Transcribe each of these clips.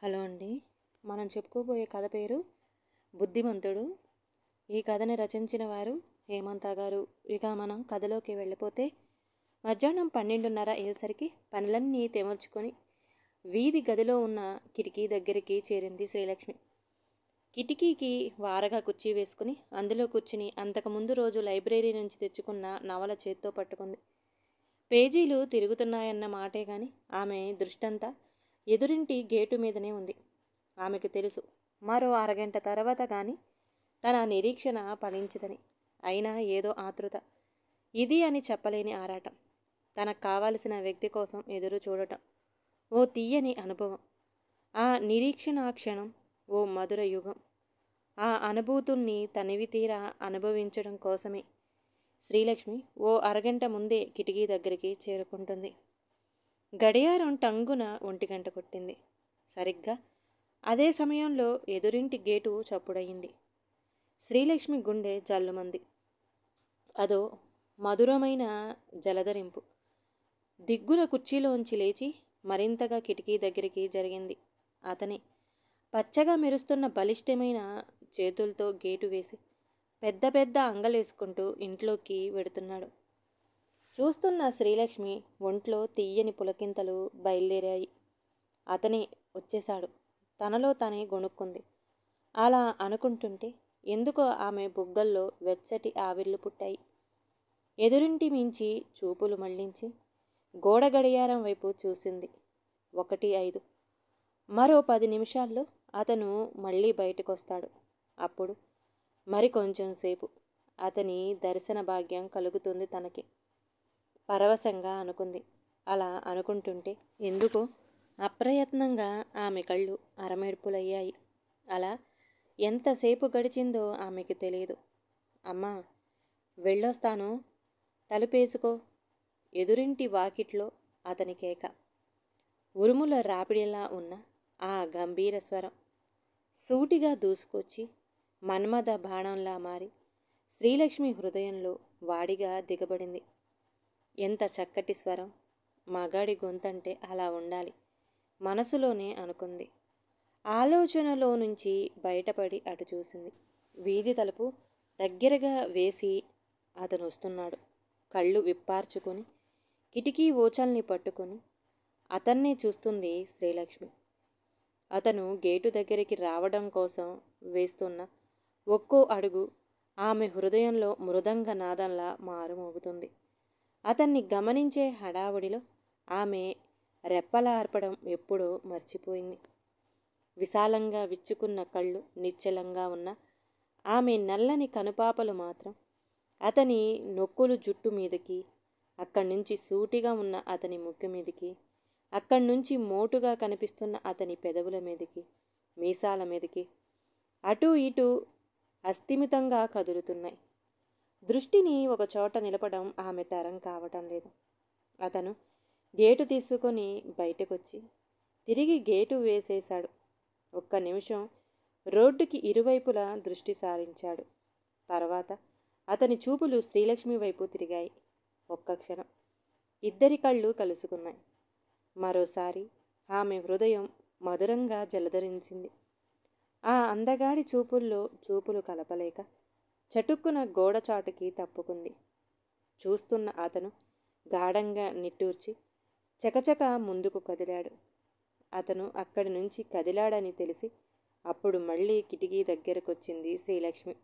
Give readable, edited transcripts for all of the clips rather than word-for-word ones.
Hello అండి. మనం చెప్పుకోబోయే కథ పేరు బుద్ధిమంతుడు. ఈ కథని రచించిన వారు హేమంత గారు. ఇక మనం కథలోకి వెళ్ళిపోతే మధ్యాహ్నం 12:30 అయ్యేసరికి పనులన్నీ తెమర్చుకొని వీధి గదిలో ఉన్న కిటికీ దగ్గరికి చేరింది శ్రీలక్ష్మి. కిటికీకి వారగా కుర్చీ వేసుకుని అందులో కూర్చుని అంతకుముందు రోజు లైబ్రరీ నుంచి తెచ్చుకున్న నవల చేత్తో పట్టుకుంది. పేజీలు తిరుగుతున్నాయన్న మాటే గాని ఆమె దృష్టంతా ఎదురింటి గేటు మీదనే ఉంది. ఆమెకు తెలుసు, మరో అరగంట తర్వాత కానీ తన నిరీక్షణ ఫలించదని. అయినా ఏదో ఆతృత, ఇది అని చెప్పలేని ఆరాటం, తనకు కావలసిన వ్యక్తి కోసం ఎదురు చూడటం ఓ తీయని అనుభవం. ఆ నిరీక్షణ క్షణం ఓ మధుర యుగం. ఆ అనుభూతుల్ని తనివి తీరా అనుభవించడం కోసమే శ్రీలక్ష్మి ఓ అరగంట ముందే కిటికీ దగ్గరికి చేరుకుంటుంది. గడియారం టంగున 1 గంట కొట్టింది. సరిగ్గా అదే సమయంలో ఎదురింటి గేటు చప్పుడయింది. శ్రీలక్ష్మి గుండె జల్లుమంది. అదో మధురమైన జలధరింపు. దిగ్గున కుర్చీలోంచి లేచి మరింతగా కిటికీ దగ్గరికి జరిగింది. అతనే పచ్చగా మెరుస్తున్న బలిష్టమైన చేతులతో గేటు వేసి పెద్ద పెద్ద అంగలేసుకుంటూ ఇంట్లోకి వెడుతున్నాడు. చూస్తున్న శ్రీలక్ష్మి ఒంట్లో తీయని పులకింతలు బయలుదేరాయి. అతనే వచ్చేశాడు. తనలో తనే గొణుక్కుంది. అలా అనుకుంటుంటే ఎందుకో ఆమె బుగ్గల్లో వెచ్చటి ఆవిర్లు పుట్టాయి. ఎదురింటి మించి చూపులు మళ్లించి గోడ గడియారం వైపు చూసింది. 1:05. మరో 10 నిమిషాల్లో అతను మళ్ళీ బయటకొస్తాడు. అప్పుడు మరి కొంచెం సేపు అతని దర్శన భాగ్యం కలుగుతుంది తనకి, పరవశంగా అనుకుంది. అలా అనుకుంటుంటే ఎందుకో అప్రయత్నంగా ఆమె కళ్ళు అరమెరుపులయ్యాయి. అలా ఎంతసేపు గడిచిందో ఆమెకి తెలియదు. అమ్మా, వెళ్ళొస్తాను, తలుపేసుకో. ఎదురింటి వాకిట్లో అతని కేక. ఉరుముల రాపిడిలా ఉన్న ఆ గంభీర స్వరం సూటిగా దూసుకొచ్చి మన్మథ బాణంలా మారి శ్రీలక్ష్మి హృదయంలో వాడిగా దిగబడింది. ఎంత చక్కటి స్వరం! మగాడి గొంతంటే అలా ఉండాలి మనసులోనే అనుకుంది. ఆలోచనలో నుంచి బయటపడి అటు చూసింది. వీధి తలుపు దగ్గరగా వేసి అతను వస్తున్నాడు. కళ్ళు విప్పార్చుకొని కిటికీ ఊచల్ని పట్టుకొని అతన్నే చూస్తుంది శ్రీలక్ష్మి. అతను గేటు దగ్గరికి రావడం కోసం వేస్తున్న ఒక్కో అడుగు ఆమె హృదయంలో మృదంగ నాదంలా మారుమోగుతుంది. అతన్ని గమనించే హడావుడిలో ఆమె రెప్పలార్పడం ఎప్పుడో మర్చిపోయింది. విశాలంగా విచ్చుకున్న కళ్ళు నిశ్చలంగా ఉన్న ఆమె నల్లని కనుపాపలు మాత్రం అతని నొక్కులు జుట్టు మీదకి, అక్కడి నుంచి సూటిగా ఉన్న అతని ముక్కు మీదకి, అక్కడి నుంచి మోటుగా కనిపిస్తున్న అతని పెదవుల మీదకి, మీసాల మీదకి అటూ ఇటూ అస్థిమితంగా కదులుతున్నాయి. దృష్టిని ఒకచోట నిలపడం ఆమె తరం కావటం లేదు. అతను గేటు తీసుకొని బయటకొచ్చి తిరిగి గేటు వేసేశాడు. 1 నిమిషం రోడ్డుకి ఇరువైపులా దృష్టి సారించాడు. తర్వాత అతని చూపులు శ్రీలక్ష్మి వైపు తిరిగాయి. ఒక్క క్షణం ఇద్దరి కళ్ళు కలుసుకున్నాయి. మరోసారి ఆమె హృదయం మధురంగా జలధరించింది. ఆ అందగాడి చూపుల్లో చూపులు కలపలేక చటుక్కున గోడచాటుకి తప్పుకుంది. చూస్తున్న అతను గాఢంగా నిట్టూర్చి చకచక ముందుకు కదిలాడు. అతను అక్కడి నుంచి కదిలాడని తెలిసి అప్పుడు మళ్ళీ కిటికీ దగ్గరకొచ్చింది శ్రీలక్ష్మి.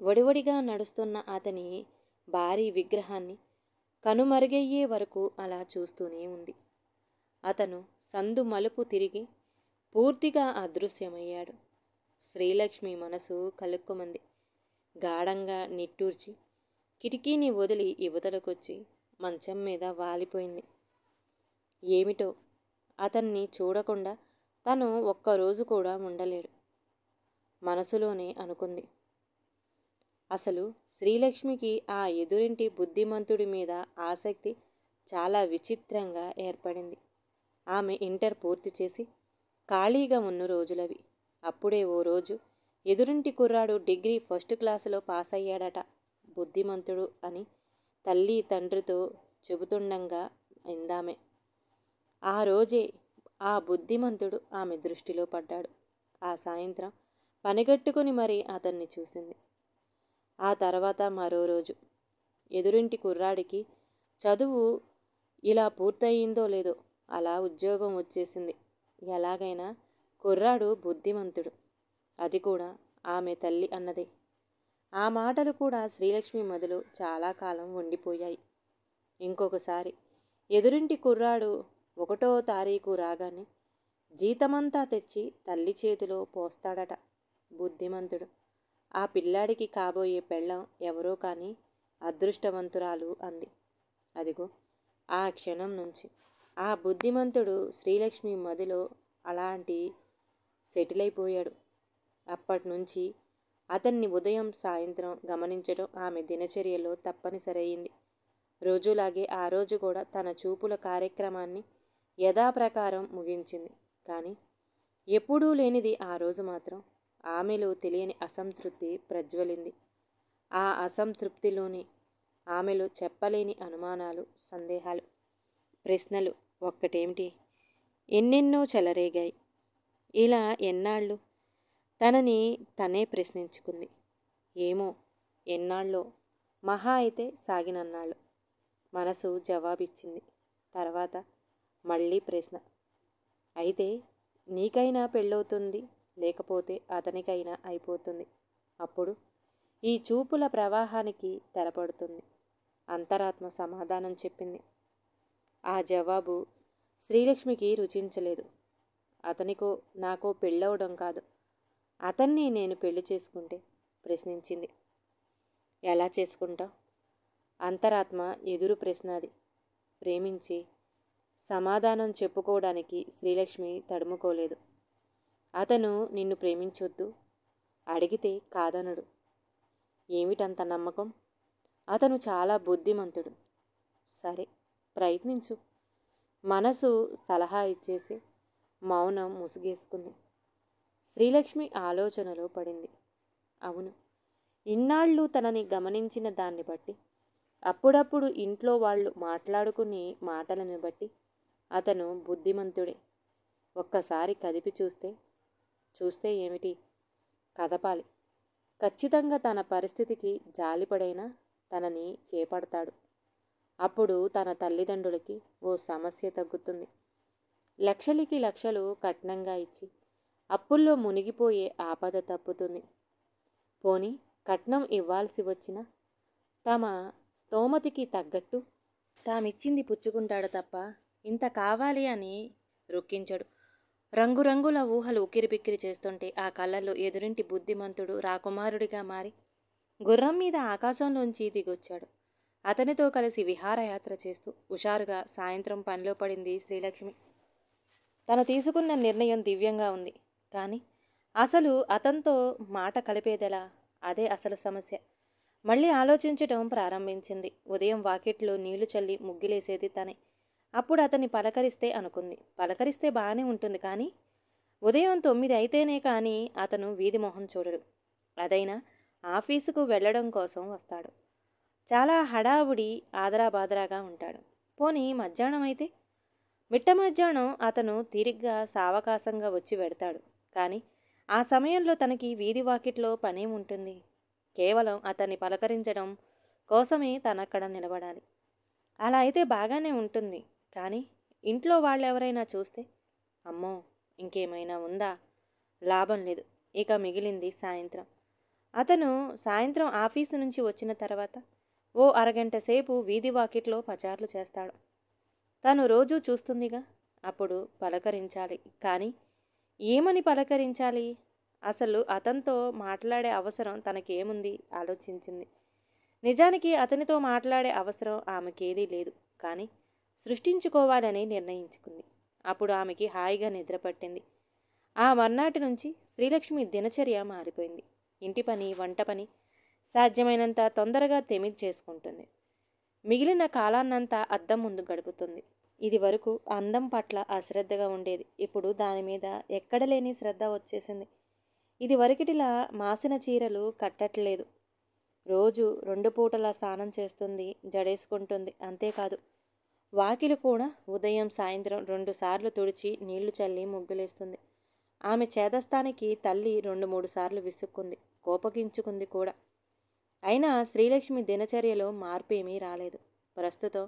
వడివడిగా నడుస్తున్న అతని భారీ విగ్రహాన్ని కనుమరుగయ్యే వరకు అలా చూస్తూనే ఉంది. అతను సందు మలుపు తిరిగి పూర్తిగా అదృశ్యమయ్యాడు. శ్రీలక్ష్మి మనసు కలుక్కుమంది. గాఢంగా నిట్టూర్చి కిటికీని వదిలి యువతలకొచ్చి మంచం మీద వాలిపోయింది. ఏమిటో అతన్ని చూడకుండా తను ఒక్కరోజు కూడా ఉండలేడు మనసులోనే అనుకుంది. అసలు శ్రీలక్ష్మికి ఆ ఎదురింటి బుద్ధిమంతుడి మీద ఆసక్తి చాలా విచిత్రంగా ఏర్పడింది. ఆమె ఇంటర్ పూర్తి చేసి ఖాళీగా ఉన్న రోజులవి. అప్పుడే ఓ రోజు ఎదురింటి కుర్రాడు డిగ్రీ 1st క్లాసులో పాస్ అయ్యాడట, బుద్ధిమంతుడు అని తల్లి తండ్రితో చెబుతుండగా ఇందామే. ఆ రోజే ఆ బుద్ధిమంతుడు ఆమె దృష్టిలో పడ్డాడు. ఆ సాయంత్రం పనిగట్టుకుని మరీ అతన్ని చూసింది. ఆ తర్వాత మరో రోజు ఎదురింటి కుర్రాడికి చదువు ఇలా పూర్తయిందో లేదో అలా ఉద్యోగం వచ్చేసింది. ఎలాగైనా కుర్రాడు బుద్ధిమంతుడు, అది కూడా ఆమె తల్లి అన్నదే. ఆ మాటలు కూడా శ్రీలక్ష్మి మదిలో చాలా కాలం ఉండిపోయాయి. ఇంకొకసారి ఎదురింటి కుర్రాడు 1వ తారీఖు రాగానే జీతమంతా తెచ్చి తల్లి చేతిలో పోస్తాడట. బుద్ధిమంతుడు. ఆ పిల్లాడికి కాబోయే పెళ్ళం ఎవరో కానీ అదృష్టవంతురాలు అంది. అదిగో ఆ క్షణం నుంచి ఆ బుద్ధిమంతుడు శ్రీలక్ష్మి మదిలో అలాంటి సెటిల్ అయిపోయాడు. అప్పటినుంచి అతన్ని ఉదయం సాయంత్రం గమనించడం ఆమె దినచర్యలో తప్పనిసరయింది. రోజులాగే ఆ రోజు కూడా తన చూపుల కార్యక్రమాన్ని యథాప్రకారం ముగించింది. కానీ ఎప్పుడూ లేనిది ఆ రోజు మాత్రం ఆమెలో తెలియని అసంతృప్తి ప్రజ్వలింది. ఆ అసంతృప్తిలోని ఆమెలో చెప్పలేని అనుమానాలు, సందేహాలు, ప్రశ్నలు ఒక్కటేమిటి ఎన్నెన్నో చెలరేగాయి. ఇలా ఎన్నాళ్ళు తనని తనే ప్రశ్నించుకుంది. ఏమో ఎన్నాళ్ళో, మహా అయితే సాగినన్నాళ్ళు. మనసు జవాబిచ్చింది. తర్వాత మళ్ళీ ప్రశ్న. అయితే నీకైనా పెళ్ళవుతుంది, లేకపోతే అతనికైనా అయిపోతుంది. అప్పుడు ఈ చూపుల ప్రవాహానికి తెరపడుతుంది. అంతరాత్మ సమాధానం చెప్పింది. ఆ జవాబు శ్రీలక్ష్మికి రుచించలేదు. అతనికో నాకో పెళ్ళవడం కాదు, అతన్ని నేను పెళ్లి చేసుకుంటే ప్రశ్నించింది. ఎలా చేసుకుంటావు? అంతరాత్మ ఎదురు ప్రశ్న అది. ప్రేమించి సమాధానం చెప్పుకోవడానికి శ్రీలక్ష్మి తడుముకోలేదు. అతను నిన్ను ప్రేమించొద్దు, అడిగితే కాదనడు. ఏమిటంత నమ్మకం? అతను చాలా బుద్ధిమంతుడు. సరే ప్రయత్నించు. మనసు సలహా ఇచ్చేసి మౌనం ముసుగేసుకుంది. శ్రీలక్ష్మి ఆలోచనలో పడింది. అవును, ఇన్నాళ్ళు తనని గమనించిన దాన్ని బట్టి, అప్పుడప్పుడు ఇంట్లో వాళ్ళు మాట్లాడుకునే మాటలను బట్టి అతను బుద్ధిమంతుడే. ఒక్కసారి కదిపి చూస్తే ఏమిటి, కదపాలి. ఖచ్చితంగా తన పరిస్థితికి జాలిపడైనా తనని చేపడతాడు. అప్పుడు తన తల్లిదండ్రులకి ఓ సమస్య తగ్గుతుంది. లక్షలకి లక్షలు కట్నంగా ఇచ్చి అప్పుల్లో మునిగిపోయే ఆపద తప్పుతుంది. పోనీ కట్నం ఇవ్వాల్సి వచ్చినా తమ స్తోమతికి తగ్గట్టు తామిచ్చింది పుచ్చుకుంటాడు తప్ప ఇంత కావాలి అని రొక్కించడు. రంగురంగుల ఊహలు ఉక్కిరిబిక్కిరి చేస్తుంటే ఆ కళ్ళల్లో ఎదురింటి బుద్ధిమంతుడు రాకుమారుడిగా మారి గుర్రం మీద ఆకాశంలోంచి దిగొచ్చాడు. అతనితో కలిసి విహారయాత్ర చేస్తూ హుషారుగా సాయంత్రం పనిలో పడింది శ్రీలక్ష్మి. తను తీసుకున్న నిర్ణయం దివ్యంగా ఉంది. కానీ అసలు అతనితో మాట కలిపేదెలా? అదే అసలు సమస్య. మళ్ళీ ఆలోచించటం ప్రారంభించింది. ఉదయం వాకిట్లో నీళ్లు చల్లి ముగ్గులేసేది తనే. అప్పుడు అతన్ని పలకరిస్తే అనుకుంది. పలకరిస్తే బాగానే ఉంటుంది, కానీ ఉదయం 9 అయితేనే కానీ అతను వీధి మొహం చూడడు. అదైనా ఆఫీసుకు వెళ్ళడం కోసం వస్తాడు. చాలా హడావుడి ఆదరాబాదరాగా ఉంటాడు. పోనీ మధ్యాహ్నం అయితే మిట్ట మధ్యాహ్నం అతను తీరిగ్గా సావకాశంగా వచ్చి వెడతాడు. కానీ ఆ సమయంలో తనకి వీధి వాకిట్లో పనేముంటుంది? కేవలం అతన్ని పలకరించడం కోసమే తనక్కడ నిలబడాలి. అలా అయితే బాగానే ఉంటుంది. కానీ ఇంట్లో వాళ్ళెవరైనా చూస్తే, అమ్మో ఇంకేమైనా ఉందా? లాభం లేదు. ఇక మిగిలింది సాయంత్రం. అతను సాయంత్రం ఆఫీసు నుంచి వచ్చిన తర్వాత ఓ అరగంట సేపు వీధి వాకిట్లో పచార్లు చేస్తాడు. తను రోజూ చూస్తుందిగా, అప్పుడు పలకరించాలి. కానీ ఏమని పలకరించాలి? అసలు అతనితో మాట్లాడే అవసరం తనకేముంది ఆలోచించింది. నిజానికి అతనితో మాట్లాడే అవసరం ఆమెకేదీ లేదు. కానీ సృష్టించుకోవాలని నిర్ణయించుకుంది. అప్పుడు ఆమెకి హాయిగా నిద్రపట్టింది. ఆ మర్నాటి నుంచి శ్రీలక్ష్మి దినచర్య మారిపోయింది. ఇంటి పని, వంట పని సాధ్యమైనంత తొందరగా చేసుకుంటుంది. మిగిలిన కాలాన్నంతా అద్దం ముందు గడుపుతుంది. ఇది వరకు అందం పట్ల అశ్రద్ధగా ఉండేది. ఇప్పుడు దాని మీద ఎక్కడలేని శ్రద్ధ వచ్చేసింది. ఇది వరకిటిలా మాసిన చీరలు కట్టట్లేదు. రోజు 2 పూటలా స్నానం చేస్తుంది, జడేసుకుంటుంది. అంతేకాదు, వాకిలి కూడా ఉదయం సాయంత్రం 2 సార్లు తుడిచి నీళ్లు చల్లి ముగ్గులేస్తుంది. ఆమె చేదస్తానికి తల్లి 2-3 సార్లు విసుక్కుంది, కోపగించుకుంది కూడా. అయినా శ్రీలక్ష్మి దినచర్యలో మార్పేమీ రాలేదు. ప్రస్తుతం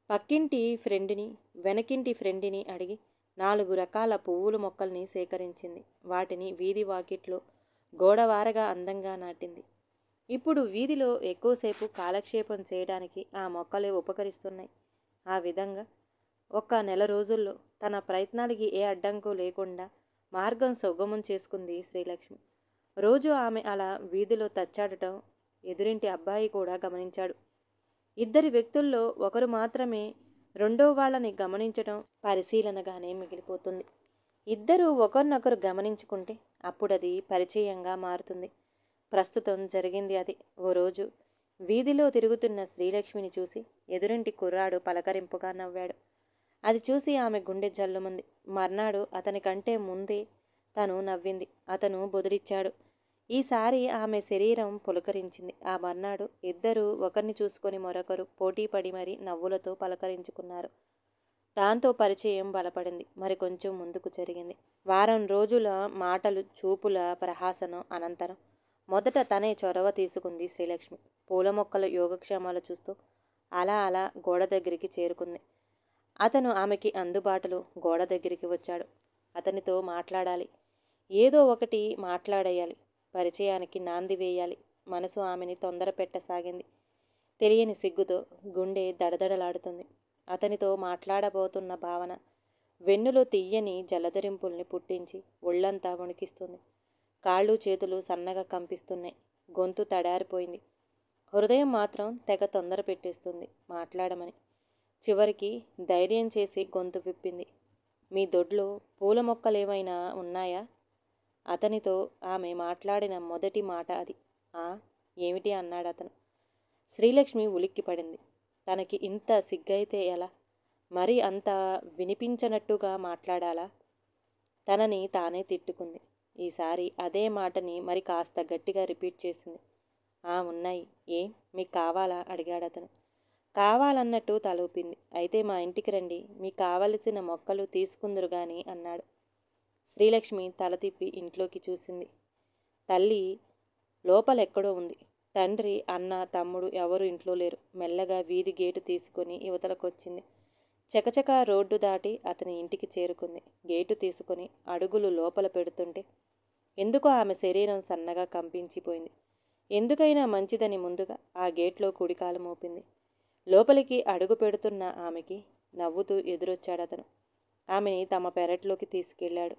పక్కింటి ఫ్రెండ్ని, వెనకింటి ఫ్రెండ్ని అడిగి 4 రకాల పువ్వుల మొక్కల్ని సేకరించింది. వాటిని వీధి వాకిట్లో గోడవారగా అందంగా నాటింది. ఇప్పుడు వీధిలో ఎక్కువసేపు కాలక్షేపం చేయడానికి ఆ మొక్కలే ఉపకరిస్తున్నాయి. ఆ విధంగా ఒక్క నెల రోజుల్లో తన ప్రయత్నాలకి ఏ అడ్డంకు లేకుండా మార్గం సుగమం చేసుకుంది శ్రీలక్ష్మి. రోజు ఆమె అలా వీధిలో తచ్చాడటం ఎదురింటి అబ్బాయి కూడా గమనించాడు. ఇద్దరి వ్యక్తుల్లో ఒకరు మాత్రమే రెండో వాళ్ళని గమనించటం పరిశీలనగానే మిగిలిపోతుంది. ఇద్దరూ ఒకరినొకరు గమనించుకుంటే అప్పుడది పరిచయంగా మారుతుంది. ప్రస్తుతం జరిగింది అది. ఓ రోజు వీధిలో తిరుగుతున్న శ్రీలక్ష్మిని చూసి ఎదురింటి కుర్రాడు పలకరింపుగా నవ్వాడు. అది చూసి ఆమె గుండె జల్లుమంది. మర్నాడు అతని కంటే ముందే తను నవ్వింది. అతను బుదిరిచ్చాడు. ఈసారి ఆమె శరీరం పులకరించింది. ఆ మర్నాడు ఇద్దరూ ఒకరిని చూసుకొని మరొకరు పోటీపడి మరీ నవ్వులతో పలకరించుకున్నారు. దాంతో పరిచయం బలపడింది. మరి కొంచెం ముందుకు జరిగింది. వారం రోజుల మాటలు, చూపుల ప్రహాసనం అనంతరం మొదట తనే చొరవ తీసుకుంది శ్రీలక్ష్మి. పూల మొక్కల యోగక్షేమాలు చూస్తూ అలా అలా గోడ దగ్గరికి చేరుకుంది. అతను ఆమెకి అందుబాటులో గోడ దగ్గరికి వచ్చాడు. అతనితో మాట్లాడాలి. ఏదో ఒకటి మాట్లాడేయాలి. పరిచయానికి నాంది వేయాలి. మనసు ఆమెని తొందర పెట్టసాగింది. తెలియని సిగ్గుతో గుండె దడదడలాడుతుంది. అతనితో మాట్లాడబోతున్న భావన వెన్నులో తీయని జలధరింపుల్ని పుట్టించి ఒళ్ళంతా వణికిస్తుంది. కాళ్ళు చేతులు సన్నగా కంపిస్తున్నాయి. గొంతు తడారిపోయింది. హృదయం మాత్రం తెగ తొందర పెట్టేస్తుంది మాట్లాడమని. చివరికి ధైర్యం చేసి గొంతు విప్పింది. మీ దొడ్లో పూల మొక్కలేమైనా ఉన్నాయా? అతనితో ఆమె మాట్లాడిన మొదటి మాట అది. ఆ, ఏమిటి అన్నాడు అతను. శ్రీలక్ష్మి ఉలిక్కిపడింది. తనకి ఇంత సిగ్గైతే ఎలా? మరి అంత వినిపించనట్టుగా మాట్లాడాలా? తనని తానే తిట్టుకుంది. ఈసారి అదే మాటని మరి కాస్త గట్టిగా రిపీట్ చేసింది. ఆ, ఉన్నాయి. ఏం, మీకు కావాలా? అడిగాడతను. కావాలన్నట్టు తలూపింది. అయితే మా ఇంటికి రండి, మీకు కావలసిన మొక్కలు తీసుకుందురు గాని అన్నాడు. శ్రీలక్ష్మి తల తిప్పి ఇంట్లోకి చూసింది. తల్లి లోపలెక్కడో ఉంది. తండ్రి, అన్న, తమ్ముడు ఎవరు ఇంట్లో లేరు. మెల్లగా వీధి గేటు తీసుకొని యువతలకొచ్చింది. చకచకా రోడ్డు దాటి అతని ఇంటికి చేరుకుంది. గేటు తీసుకొని అడుగులు లోపల పెడుతుంటే ఎందుకో ఆమె శరీరం సన్నగా కంపించిపోయింది. ఎందుకైనా మంచిదని ముందుగా ఆ గేట్లో కుడికాలు మోపింది. లోపలికి అడుగు పెడుతున్న ఆమెకి నవ్వుతూ ఎదురొచ్చాడతను. ఆమెని తమ పెరట్లోకి తీసుకెళ్లాడు.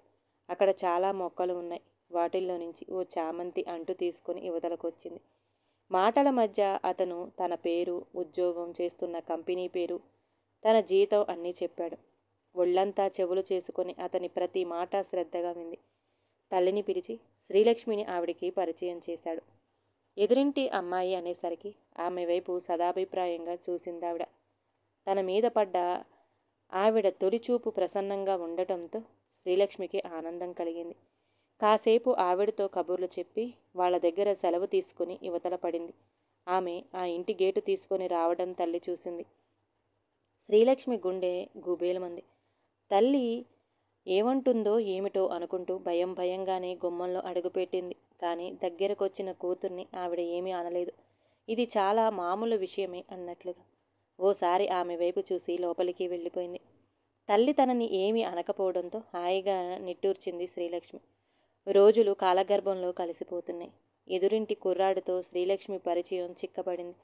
అక్కడ చాలా మొక్కలు ఉన్నాయి. వాటిల్లో నుంచి ఓ చామంతి అంటు తీసుకుని యువతలకొచ్చింది. మాటల మధ్య అతను తన పేరు, ఉద్యోగం చేస్తున్న కంపెనీ పేరు, తన జీతం అన్నీ చెప్పాడు. ఒళ్ళంతా చెవులు చేసుకొని అతని ప్రతి మాట శ్రద్ధగా వింది. తల్లిని పిలిచి శ్రీలక్ష్మిని ఆవిడికి పరిచయం చేశాడు. ఎదురింటి అమ్మాయి అనేసరికి ఆమె వైపు సదాభిప్రాయంగా చూసిందావిడ. తన మీద పడ్డ ఆవిడ తొలిచూపు ప్రసన్నంగా ఉండటంతో శ్రీలక్ష్మికి ఆనందం కలిగింది. కాసేపు ఆవిడతో కబుర్లు చెప్పి వాళ్ళ దగ్గర సెలవు తీసుకుని యువతల పడింది. ఆమె ఆ ఇంటి గేటు తీసుకొని రావడం తల్లి చూసింది. శ్రీలక్ష్మి గుండె గుబేలమంది. తల్లి ఏమంటుందో ఏమిటో అనుకుంటూ భయం భయంగానే గుమ్మంలో అడుగుపెట్టింది. కానీ దగ్గరకొచ్చిన కూతుర్ని ఆవిడ ఏమీ అనలేదు. ఇది చాలా మామూలు విషయమే అన్నట్లుగా ఓసారి ఆమె వైపు చూసి లోపలికి వెళ్ళిపోయింది. తల్లి తనని ఏమీ అనకపోవడంతో హాయిగా నిట్టూర్చింది శ్రీలక్ష్మి. రోజులు కాలగర్భంలో కలిసిపోతున్నాయి. ఎదురింటి కుర్రాడితో శ్రీలక్ష్మి పరిచయం చిక్కబడింది.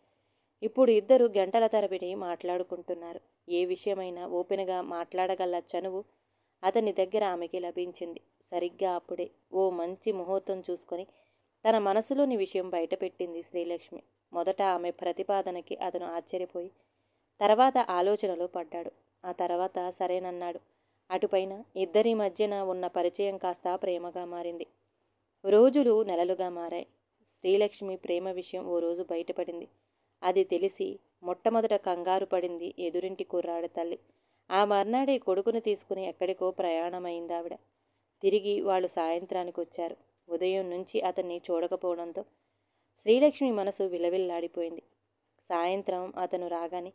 ఇప్పుడు ఇద్దరు గంటల తరబడి మాట్లాడుకుంటున్నారు. ఏ విషయమైనా ఓపెన్గా మాట్లాడగల చనువు అతని దగ్గర ఆమెకి లభించింది. సరిగ్గా అప్పుడే ఓ మంచి ముహూర్తం చూసుకొని తన మనసులోని విషయం బయటపెట్టింది శ్రీలక్ష్మి. మొదట ఆమె ప్రతిపాదనకి అతను ఆశ్చర్యపోయి తర్వాత ఆలోచనలో పడ్డాడు. ఆ తర్వాత సరేనన్నాడు. అటుపైన ఇద్దరి మధ్యన ఉన్న పరిచయం కాస్త ప్రేమగా మారింది. రోజులు నెలలుగా మారాయి. శ్రీలక్ష్మి ప్రేమ విషయం ఓ రోజు బయటపడింది. అది తెలిసి మొట్టమొదట కంగారు పడింది ఎదురింటి కుర్రాడి తల్లి. ఆ మర్నాడే కొడుకును తీసుకుని ఎక్కడికో ప్రయాణమైందావిడ. తిరిగి వాళ్ళు సాయంత్రానికి వచ్చారు. ఉదయం నుంచి అతన్ని చూడకపోవడంతో శ్రీలక్ష్మి మనసు విలవిల్లాడిపోయింది. సాయంత్రం అతను రాగానే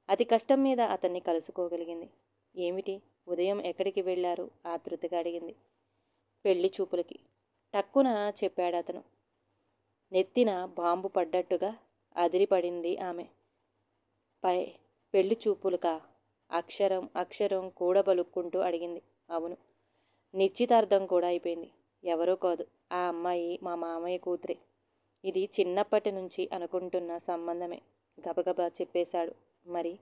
అతి కష్టం మీద అతన్ని కలుసుకోగలిగింది. ఏమిటి, ఉదయం ఎక్కడికి వెళ్ళారు? ఆతృతగా అడిగింది. పెళ్లి చూపులకి, టక్కున చెప్పాడతను. నెత్తిన బాంబు పడ్డట్టుగా అదిరిపడింది ఆమె. పై పెళ్లి చూపులుకా? అక్షరం అక్షరం కూడబలుక్కుంటూ అడిగింది. అవును. నిశ్చితార్థం కూడా అయిపోయింది. ఎవరో కాదు, ఆ అమ్మాయి మా మామయ్య కూతురే. ఇది చిన్నప్పటి నుంచి అనుకుంటున్న సంబంధమే, గబగబా చెప్పేశాడు. మరి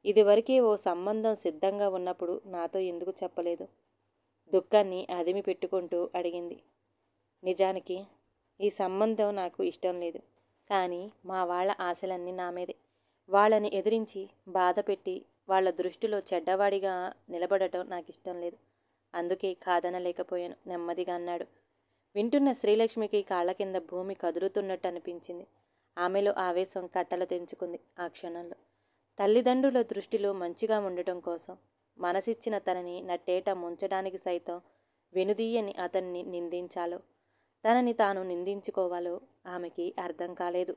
ఇదివరకే ఓ సంబంధం సిద్ధంగా ఉన్నప్పుడు నాతో ఎందుకు చెప్పలేదు? దుఃఖాన్ని అదిమి పెట్టుకుంటూ అడిగింది. నిజానికి ఈ సంబంధం నాకు ఇష్టం లేదు. కానీ మా వాళ్ళ ఆశలన్నీ నా మీదే. వాళ్ళని ఎదిరించి బాధపెట్టి వాళ్ళ దృష్టిలో చెడ్డవాడిగా నిలబడటం నాకు ఇష్టం లేదు. అందుకే కాదనలేకపోయాను నెమ్మదిగా అన్నాడు. వింటున్న శ్రీలక్ష్మికి కాళ్ళ కింద భూమి కదులుతున్నట్టు అనిపించింది. ఆమెలో ఆవేశం కట్టలు తెంచుకుంది ఆ క్షణంలో. తల్లిదండ్రుల దృష్టిలో మంచిగా ఉండటం కోసం మనసిచ్చిన తనని నట్టేట ముంచడానికి సైతం వెనుదీయని అతన్ని నిందించాలో, తనని తాను నిందించుకోవాలో ఆమెకి అర్థం కాలేదు.